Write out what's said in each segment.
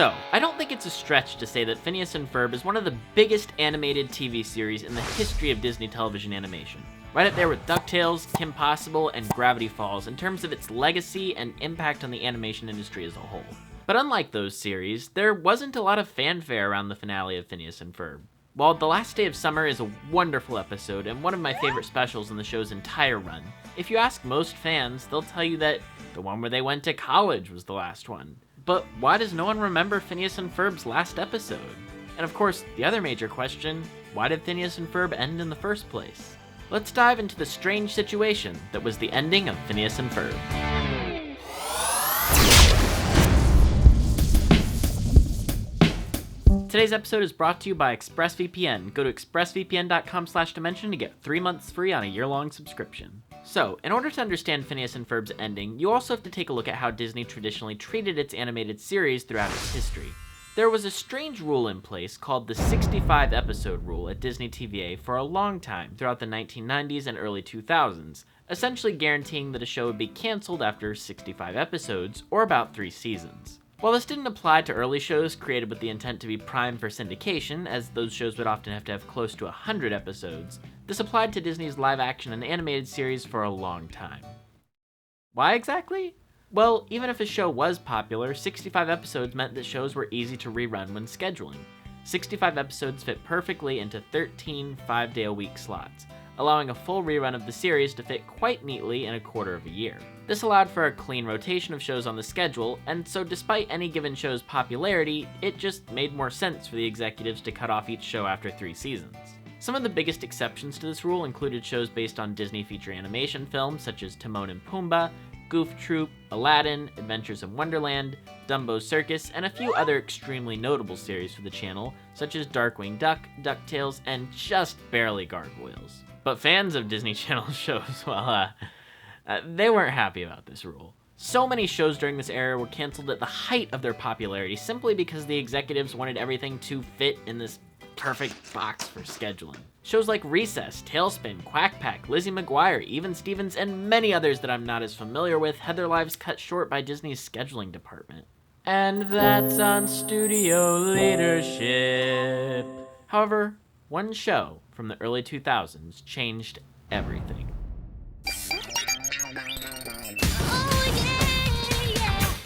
So, I don't think it's a stretch to say that Phineas and Ferb is one of the biggest animated TV series in the history of Disney television animation. Right up there with DuckTales, Kim Possible, and Gravity Falls in terms of its legacy and impact on the animation industry as a whole. But unlike those series, there wasn't a lot of fanfare around the finale of Phineas and Ferb. While The Last Day of Summer is a wonderful episode and one of my favorite specials in the show's entire run, if you ask most fans, they'll tell you that the one where they went to college was the last one. But why does no one remember Phineas and Ferb's last episode? And of course, the other major question, why did Phineas and Ferb end in the first place? Let's dive into the strange situation that was the ending of Phineas and Ferb. Today's episode is brought to you by ExpressVPN. Go to expressvpn.com/dimension to get 3 months free on a year-long subscription. So, in order to understand Phineas and Ferb's ending, you also have to take a look at how Disney traditionally treated its animated series throughout its history. There was a strange rule in place called the 65 episode rule at Disney TVA for a long time throughout the 1990s and early 2000s, essentially guaranteeing that a show would be canceled after 65 episodes, or about 3 seasons. While this didn't apply to early shows created with the intent to be primed for syndication, as those shows would often have to have close to 100 episodes, this applied to Disney's live-action and animated series for a long time. Why exactly? Well, even if a show was popular, 65 episodes meant that shows were easy to rerun when scheduling. 65 episodes fit perfectly into 13 5-day-a-week slots, allowing a full rerun of the series to fit quite neatly in a quarter of a year. This allowed for a clean rotation of shows on the schedule, and so despite any given show's popularity, it just made more sense for the executives to cut off each show after 3 seasons. Some of the biggest exceptions to this rule included shows based on Disney feature animation films such as Timon and Pumbaa, Goof Troop, Aladdin, Adventures in Wonderland, Dumbo's Circus, and a few other extremely notable series for the channel, such as Darkwing Duck, DuckTales, and just barely Gargoyles. But fans of Disney Channel shows, well, they weren't happy about this rule. So many shows during this era were canceled at the height of their popularity simply because the executives wanted everything to fit in this perfect box for scheduling. Shows like Recess, Tailspin, Quack Pack, Lizzie McGuire, Even Stevens, and many others that I'm not as familiar with had their lives cut short by Disney's scheduling department. And that's on studio leadership. However, one show from the early 2000s changed everything.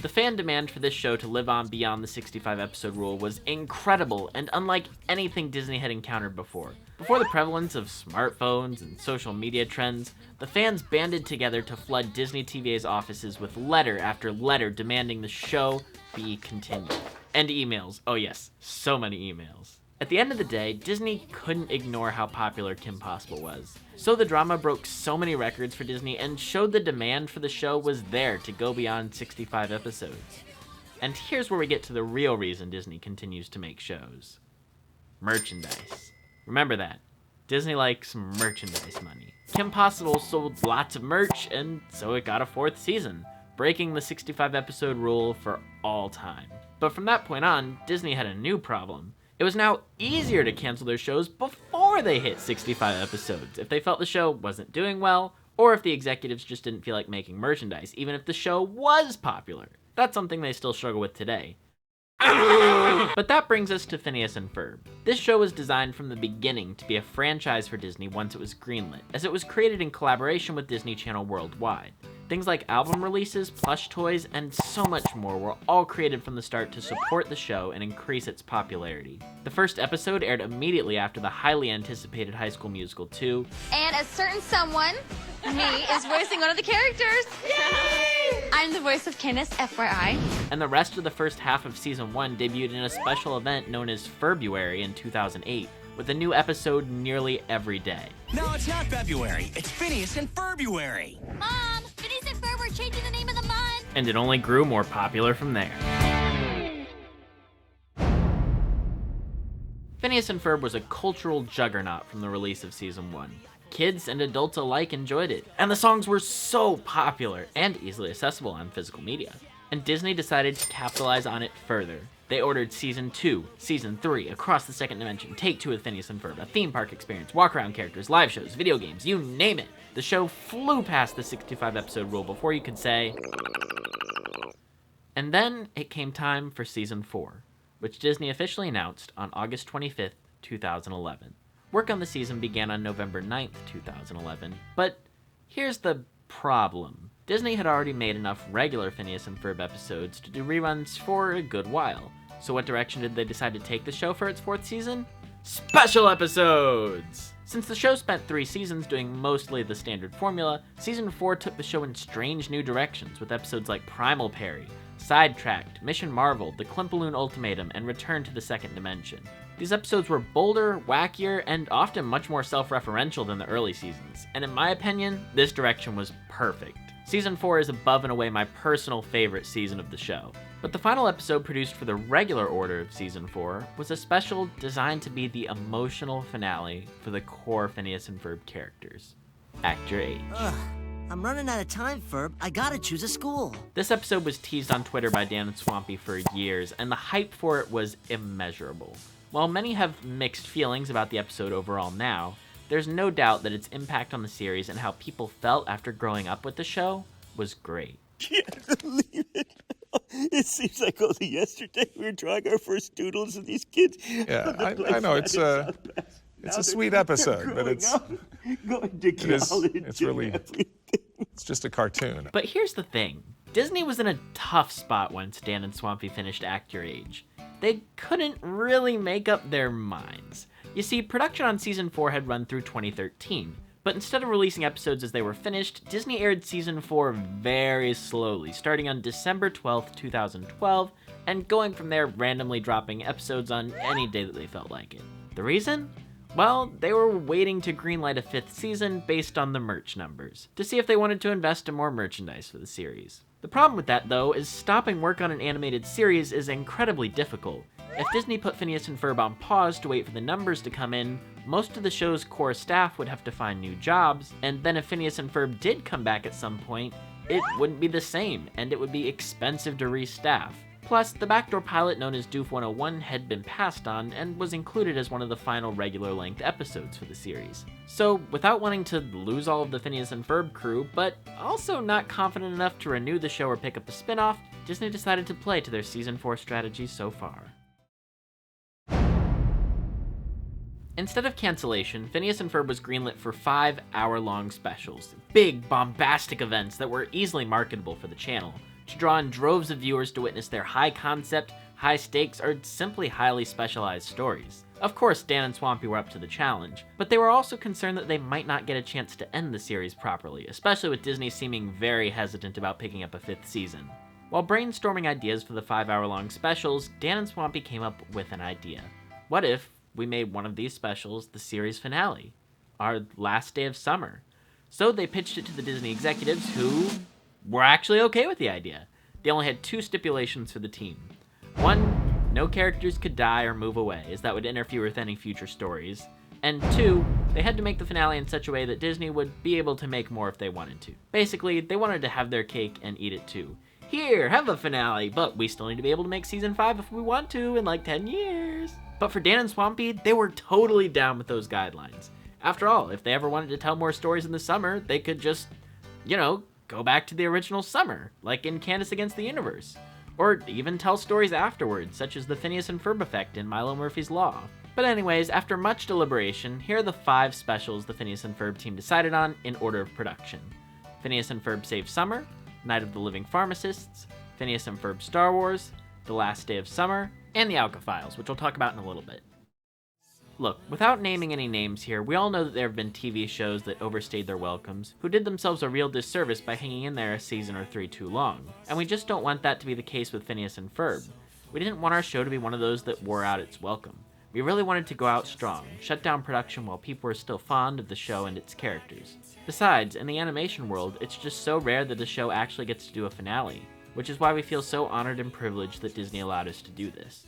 The fan demand for this show to live on beyond the 65 episode rule was incredible and unlike anything Disney had encountered before. Before the prevalence of smartphones and social media trends, the fans banded together to flood Disney TVA's offices with letter after letter demanding the show be continued. And emails. Oh yes, so many emails. At the end of the day, Disney couldn't ignore how popular Kim Possible was. So the drama broke so many records for Disney and showed the demand for the show was there to go beyond 65 episodes. And here's where we get to the real reason Disney continues to make shows. Merchandise. Remember that. Disney likes merchandise money. Kim Possible sold lots of merch, and so it got a 4th season, breaking the 65 episode rule for all time. But from that point on, Disney had a new problem. It was now easier to cancel their shows before they hit 65 episodes if they felt the show wasn't doing well, or if the executives just didn't feel like making merchandise, even if the show was popular. That's something they still struggle with today. But that brings us to Phineas and Ferb. This show was designed from the beginning to be a franchise for Disney once it was greenlit, as it was created in collaboration with Disney Channel worldwide. Things like album releases, plush toys, and so much more were all created from the start to support the show and increase its popularity. The first episode aired immediately after the highly anticipated High School Musical 2. And a certain someone, me, is voicing one of the characters. Yay! I'm the voice of Candace, FYI. And the rest of the first half of Season 1 debuted in a special event known as Ferbuary in 2008, with a new episode nearly every day. No, it's not February. It's Phineas and Ferbuary. Mom, Phineas and Ferb are changing the name of the month. And it only grew more popular from there. Phineas and Ferb was a cultural juggernaut from the release of Season 1. Kids and adults alike enjoyed it, and the songs were so popular and easily accessible on physical media. And Disney decided to capitalize on it further. They ordered Season 2, Season 3, Across the Second Dimension, Take 2 with Phineas and Ferb, a theme park experience, walk-around characters, live shows, video games, you name it. The show flew past the 65 episode rule before you could say, And then it came time for Season 4, which Disney officially announced on August 25th, 2011. Work on the season began on November 9th, 2011, but here's the problem. Disney had already made enough regular Phineas and Ferb episodes to do reruns for a good while. So what direction did they decide to take the show for its 4th season? Special episodes! Since the show spent 3 seasons doing mostly the standard formula, Season 4 took the show in strange new directions with episodes like Primal Perry, Sidetracked, Mission Marvel, The Klimpaloon Ultimatum, and Return to the Second Dimension. These episodes were bolder, wackier, and often much more self-referential than the early seasons, and in my opinion, this direction was perfect. Season 4 is above and away my personal favorite season of the show. But the final episode produced for the regular order of Season 4 was a special designed to be the emotional finale for the core Phineas and Ferb characters. Act Your Age. I'm running out of time, Ferb. I gotta choose a school. This episode was teased on Twitter by Dan and Swampy for years, and the hype for it was immeasurable. While many have mixed feelings about the episode overall now, there's no doubt that its impact on the series and how people felt after growing up with the show was great. Can't believe it. It seems like only yesterday we were drawing our first doodles of these kids. Yeah, I know it's a sweet episode, but it's going to college. It's really it's just a cartoon. But here's the thing. Disney was in a tough spot once Dan and Swampy finished Act Your Age. They couldn't really make up their minds. You see, production on Season 4 had run through 2013, but instead of releasing episodes as they were finished, Disney aired Season 4 very slowly, starting on December 12th, 2012, and going from there randomly dropping episodes on any day that they felt like it. The reason? Well, they were waiting to greenlight a 5th season based on the merch numbers, to see if they wanted to invest in more merchandise for the series. The problem with that, though, is stopping work on an animated series is incredibly difficult. If Disney put Phineas and Ferb on pause to wait for the numbers to come in, most of the show's core staff would have to find new jobs, and then if Phineas and Ferb did come back at some point, it wouldn't be the same, and it would be expensive to restaff. Plus, the backdoor pilot known as Doof 101 had been passed on and was included as one of the final regular-length episodes for the series. So, without wanting to lose all of the Phineas and Ferb crew, but also not confident enough to renew the show or pick up a spin-off, Disney decided to play to their Season 4 strategy so far. Instead of cancellation, Phineas and Ferb was greenlit for 5 hour-long specials, big, bombastic events that were easily marketable for the channel, to draw in droves of viewers to witness their high-concept, high-stakes, or simply highly specialized stories. Of course, Dan and Swampy were up to the challenge, but they were also concerned that they might not get a chance to end the series properly, especially with Disney seeming very hesitant about picking up a 5th season. While brainstorming ideas for the 5 hour-long specials, Dan and Swampy came up with an idea. What if we made one of these specials the series finale, our last day of summer? So they pitched it to the Disney executives, who were actually okay with the idea. They only had 2 stipulations for the team. 1, no characters could die or move away, as that would interfere with any future stories. And 2, they had to make the finale in such a way that Disney would be able to make more if they wanted to. Basically, they wanted to have their cake and eat it too. Here, have a finale, but we still need to be able to make Season 5 if we want to in like 10 years. But for Dan and Swampy, they were totally down with those guidelines. After all, if they ever wanted to tell more stories in the summer, they could just, go back to the original summer, like in Candace Against the Universe. Or even tell stories afterwards, such as the Phineas and Ferb effect in Milo Murphy's Law. But anyways, after much deliberation, here are the 5 specials the Phineas and Ferb team decided on in order of production. Phineas and Ferb Save Summer, Night of the Living Pharmacists, Phineas and Ferb Star Wars, The Last Day of Summer, and The Alka Files, which we'll talk about in a little bit. Look, without naming any names here, we all know that there have been TV shows that overstayed their welcomes, who did themselves a real disservice by hanging in there a season or 3 too long. And we just don't want that to be the case with Phineas and Ferb. We didn't want our show to be one of those that wore out its welcome. We really wanted to go out strong, shut down production while people were still fond of the show and its characters. Besides, in the animation world, it's just so rare that a show actually gets to do a finale, which is why we feel so honored and privileged that Disney allowed us to do this.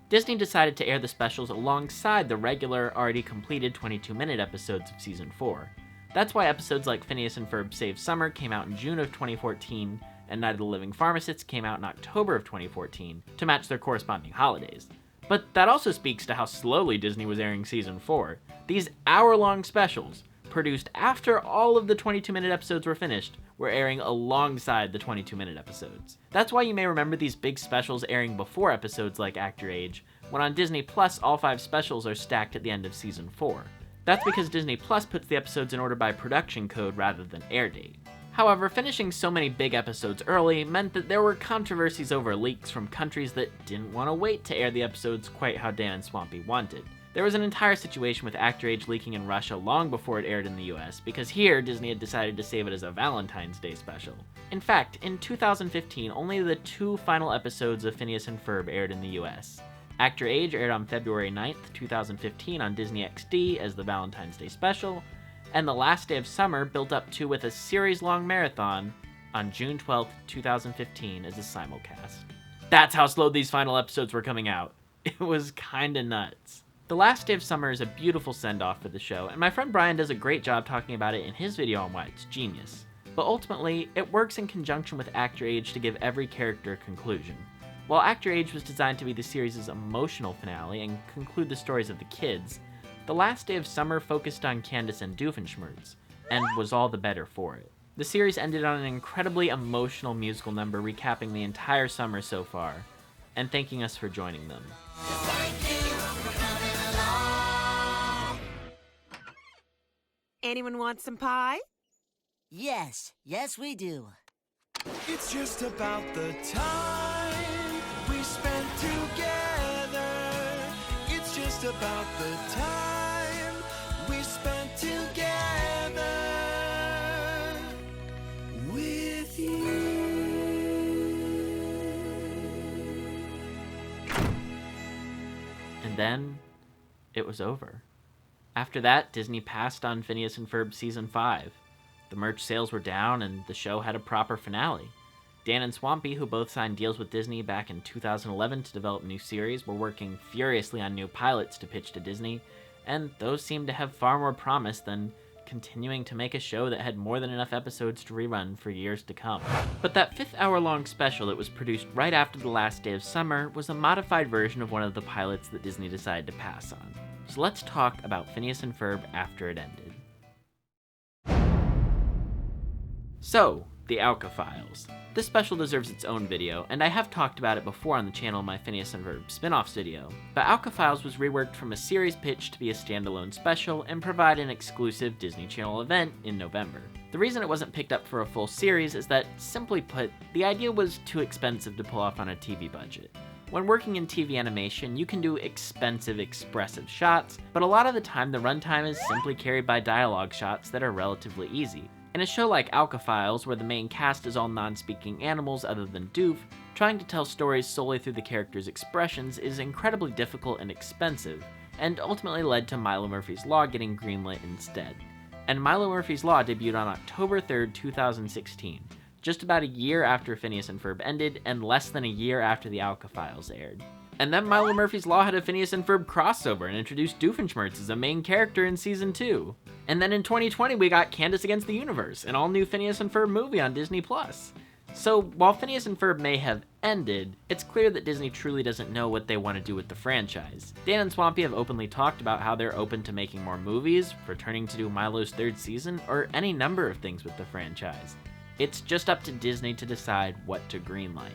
Disney decided to air the specials alongside the regular, already completed 22-minute episodes of Season 4. That's why episodes like Phineas and Ferb Save Summer came out in June of 2014, and Night of the Living Pharmacists came out in October of 2014, to match their corresponding holidays. But that also speaks to how slowly Disney was airing Season 4. These hour-long specials, produced after all of the 22-minute episodes were finished, were airing alongside the 22-minute episodes. That's why you may remember these big specials airing before episodes like Act Your Age, when on Disney Plus all 5 specials are stacked at the end of season 4. That's because Disney Plus puts the episodes in order by production code rather than air date. However, finishing so many big episodes early meant that there were controversies over leaks from countries that didn't want to wait to air the episodes quite how Dan and Swampy wanted. There was an entire situation with Act Your Age leaking in Russia long before it aired in the US, because here Disney had decided to save it as a Valentine's Day special. In fact, in 2015, only the 2 final episodes of Phineas and Ferb aired in the US. Act Your Age aired on February 9th, 2015 on Disney XD as the Valentine's Day special, and The Last Day of Summer built up to with a series-long marathon on June 12th, 2015 as a simulcast. That's how slow these final episodes were coming out. It was kinda nuts. The Last Day of Summer is a beautiful send-off for the show, and my friend Brian does a great job talking about it in his video on why it's genius. But ultimately, it works in conjunction with Act Your Age to give every character a conclusion. While Act Your Age was designed to be the series' emotional finale and conclude the stories of the kids, The Last Day of Summer focused on Candace and Doofenshmirtz, and was all the better for it. The series ended on an incredibly emotional musical number recapping the entire summer so far, and thanking us for joining them. Anyone want some pie? Yes, we do. It's just about the time we spent together. It's just about the time we spent together with you. And then, it was over. After that, Disney passed on Phineas and Ferb Season 5. The merch sales were down, and the show had a proper finale. Dan and Swampy, who both signed deals with Disney back in 2011 to develop new series, were working furiously on new pilots to pitch to Disney, and those seemed to have far more promise than continuing to make a show that had more than enough episodes to rerun for years to come. But that 5-hour-long special that was produced right after The Last Day of Summer was a modified version of one of the pilots that Disney decided to pass on. So let's talk about Phineas and Ferb after it ended. So, the Alka Files. This special deserves its own video, and I have talked about it before on the channel in my Phineas and Ferb spin-offs video, but Alka Files was reworked from a series pitch to be a standalone special and provide an exclusive Disney Channel event in November. The reason it wasn't picked up for a full series is that, simply put, the idea was too expensive to pull off on a TV budget. When working in TV animation, you can do expensive, expressive shots, but a lot of the time the runtime is simply carried by dialogue shots that are relatively easy. In a show like Alka Files, where the main cast is all non-speaking animals other than Doof, trying to tell stories solely through the characters' expressions is incredibly difficult and expensive, and ultimately led to Milo Murphy's Law getting greenlit instead. And Milo Murphy's Law debuted on October 3rd, 2016, just about a year after Phineas and Ferb ended, and less than a year after the Alka Files aired. And then Milo Murphy's Law had a Phineas and Ferb crossover and introduced Doofenshmirtz as a main character in Season 2. And then in 2020 we got Candace Against the Universe, an all-new Phineas and Ferb movie on Disney+. So while Phineas and Ferb may have ended, it's clear that Disney truly doesn't know what they want to do with the franchise. Dan and Swampy have openly talked about how they're open to making more movies, returning to do Milo's 3rd season, or any number of things with the franchise. It's just up to Disney to decide what to greenlight.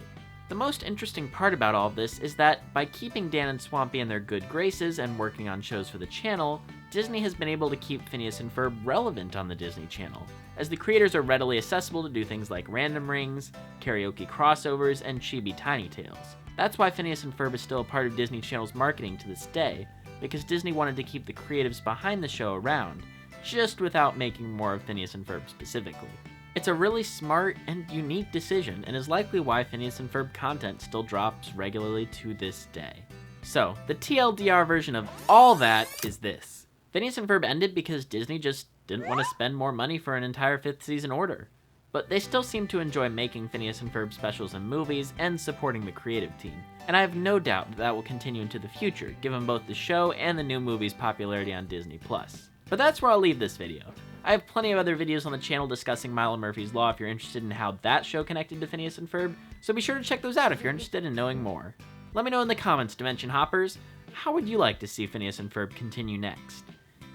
The most interesting part about all of this is that by keeping Dan and Swampy in their good graces and working on shows for the channel, Disney has been able to keep Phineas and Ferb relevant on the Disney Channel, as the creators are readily accessible to do things like random rings, karaoke crossovers, and chibi Tiny Tales. That's why Phineas and Ferb is still a part of Disney Channel's marketing to this day, because Disney wanted to keep the creatives behind the show around, just without making more of Phineas and Ferb specifically. It's a really smart and unique decision, and is likely why Phineas and Ferb content still drops regularly to this day. So, the TLDR version of all that is this. Phineas and Ferb ended because Disney just didn't want to spend more money for an entire 5th season order. But they still seem to enjoy making Phineas and Ferb specials and movies, and supporting the creative team. And I have no doubt that will continue into the future, given both the show and the new movie's popularity on Disney+. But that's where I'll leave this video. I have plenty of other videos on the channel discussing Milo Murphy's Law if you're interested in how that show connected to Phineas and Ferb, so be sure to check those out if you're interested in knowing more. Let me know in the comments, Dimension Hoppers, how would you like to see Phineas and Ferb continue next?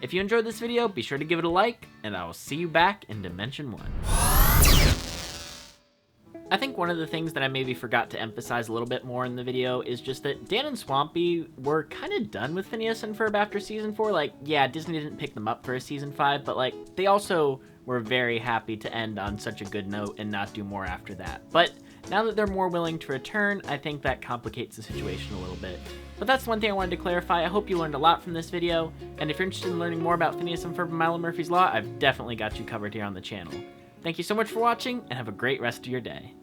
If you enjoyed this video, be sure to give it a like, and I will see you back in Dimension 1. I think one of the things that I maybe forgot to emphasize a little bit more in the video is just that Dan and Swampy were kind of done with Phineas and Ferb after season 4. Like, yeah, Disney didn't pick them up for a season 5, but like, they also were very happy to end on such a good note and not do more after that. But now that they're more willing to return, I think that complicates the situation a little bit. But that's one thing I wanted to clarify. I hope you learned a lot from this video, and if you're interested in learning more about Phineas and Ferb and Milo Murphy's Law, I've definitely got you covered here on the channel. Thank you so much for watching, and have a great rest of your day.